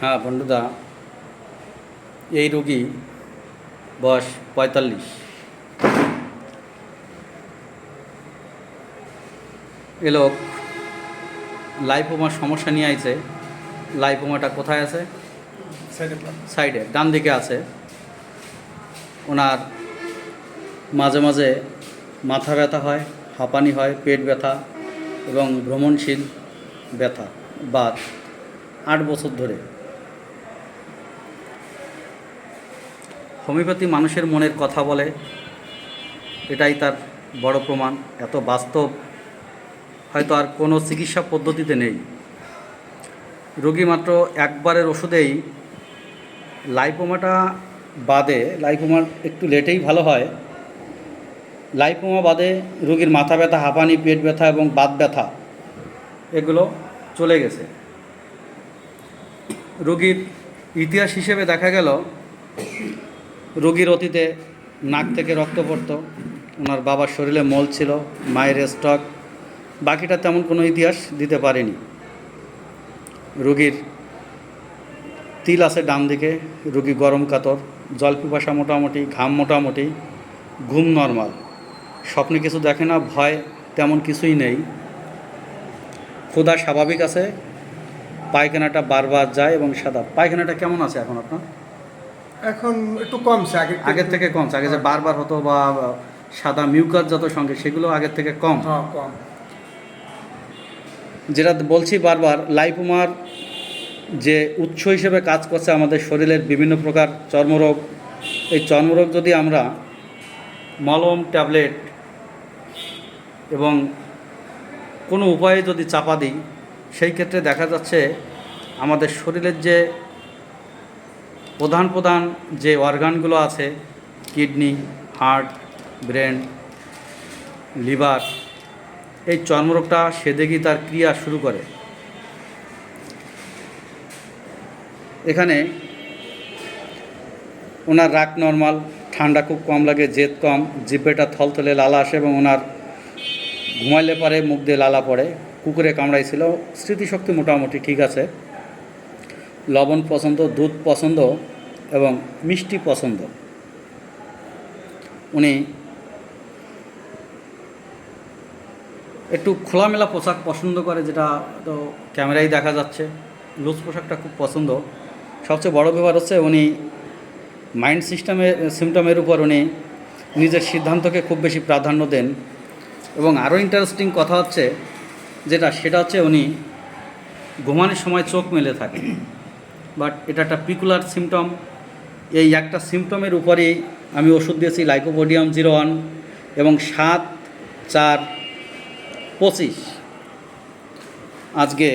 হ্যাঁ বন্ধুদা, এই রোগী বয়স ৪৫। এ লোক লাইপোমার সমস্যা নিয়ে আইছে। লাইপোমাটা কোথায় আছে? সাইডে ডান দিকে আছে। ওনার মাঝে মাঝে মাথা ব্যথা হয়, হাঁপানি হয়, পেট ব্যথা এবং ভ্রমণশীল ব্যথা বাত ৮ বছর ধরে। হোমিওপ্যাথি মানুষের মনের কথা বলে, এটাই তার বড় প্রমাণ। এত বাস্তব হয়তো আর কোনো চিকিৎসা পদ্ধতিতে নেই। রোগী মাত্র একবারের ওষুধেই লাইপোমাটা বাদে, লাইপোমার একটু লেটেই ভালো হয়, লাইপোমা বাদে রোগীর মাথা ব্যথা, হাঁপানি, পেট ব্যথা এবং বাত ব্যথা এগুলো চলে গেছে। রোগীর ইতিহাস হিসেবে দেখা গেল, রোগীর অতীতে নাক থেকে রক্ত পড়তো, ওনার বাবার শরীরে মল ছিল, মায়ের স্ট্রোক, বাকিটা তেমন কোনো ইতিহাস দিতে পারেনি। রোগীর তিল আছে ডান দিকে, রোগী গরম কাতর, জল পিপাসা মোটামুটি, ঘাম মোটামুটি, ঘুম নর্মাল, স্বপ্নে কিছু দেখে না, ভয় তেমন কিছুই নেই, ক্ষুধা স্বাভাবিক আছে, পায়খানাটা বারবার যায় এবং সাদা। পায়খানাটা কেমন আছে এখন আপনার? এখন একটু কমছে, আগের থেকে কমছে। আগে যে বারবার হতো বা সাদা মিউকাস যত সঙ্গে, সেগুলো আগের থেকে কম। কম। যেটা বলছি বারবার, লাইপোমার যে উৎস হিসেবে কাজ করছে আমাদের শরীরের বিভিন্ন প্রকার চর্মরোগ। এই চর্মরোগ যদি আমরা মলম, ট্যাবলেট এবং কোনো উপায়ে যদি চাপা দিই, সেই ক্ষেত্রে দেখা যাচ্ছে আমাদের শরীরের যে প্রধান প্রধান যে অর্গানগুলো আছে, কিডনি, হার্ট, ব্রেন, লিভার, এই চর্মরোগটা সেদে গিয়ে তার ক্রিয়া শুরু করে। এখানে ওনার রাগ নর্মাল, ঠান্ডা খুব কম লাগে, জেদ কম, জিভেটা থলথলে লালা আসে এবং ওনার ঘুমাইলে পারে মুখ দিয়ে লালা পড়ে, কুকুরে কামড়াইছিল, স্মৃতিশক্তি মোটামুটি ঠিক আছে, লবণ পছন্দ, দুধ পছন্দ এবং মিষ্টি পছন্দ। উনি একটু খোলামেলা পোশাক পছন্দ করে, যেটা তো ক্যামেরায় দেখা যাচ্ছে। লুজ পোশাকটা খুব পছন্দ। সবচেয়ে বড় ব্যাপার হচ্ছে উনি মাইন্ড সিমটমের উপর উনি নিজের সিদ্ধান্তকে খুব বেশি প্রাধান্য দেন। এবং আরও ইন্টারেস্টিং কথা হচ্ছে সেটা হচ্ছে উনি ঘুমানোর সময় চোখ মেলে থাকে। বাট এটা একটা পিকুলার সিমটম। এই একটা সিমটমের উপরেই আমি ওষুধ দিয়েছি লাইকোপোডিয়াম 01 এবং 7/4/25। আজকে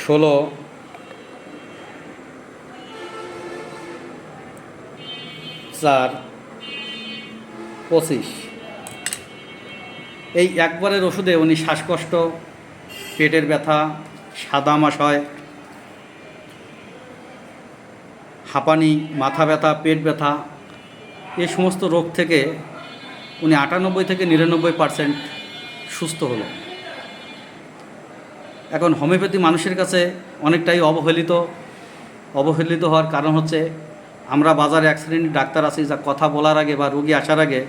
16/4/25। এই একবারের ওষুধে উনি শ্বাসকষ্ট, পেটের ব্যথা, সাদামাশয়, হাঁপানি, মাথা ব্যথা, পেট ব্যথা, এই সমস্ত রোগ থেকে উনি 98 থেকে 99% সুস্থ হলো। এখন হোমিওপ্যাথি মানুষের কাছে অনেকটাই অবহেলিত হওয়ার কারণ হচ্ছে, আমরা বাজারে এক শ্রেণীর ডাক্তার আছি যা কথা বলার আগে বা রোগী আসার আগে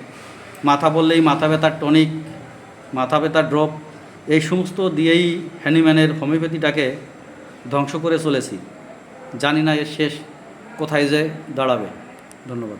মাথা বললেই মাথা ব্যথার টনিক, মাথা ব্যথার ড্রপ, এই সমস্ত দিয়েই হ্যানিম্যানের হোমিওপ্যাথিটাকে ধ্বংস করে চলেছি। জানি না এর শেষ কোথায় যে দাঁড়াবে। ধন্যবাদ।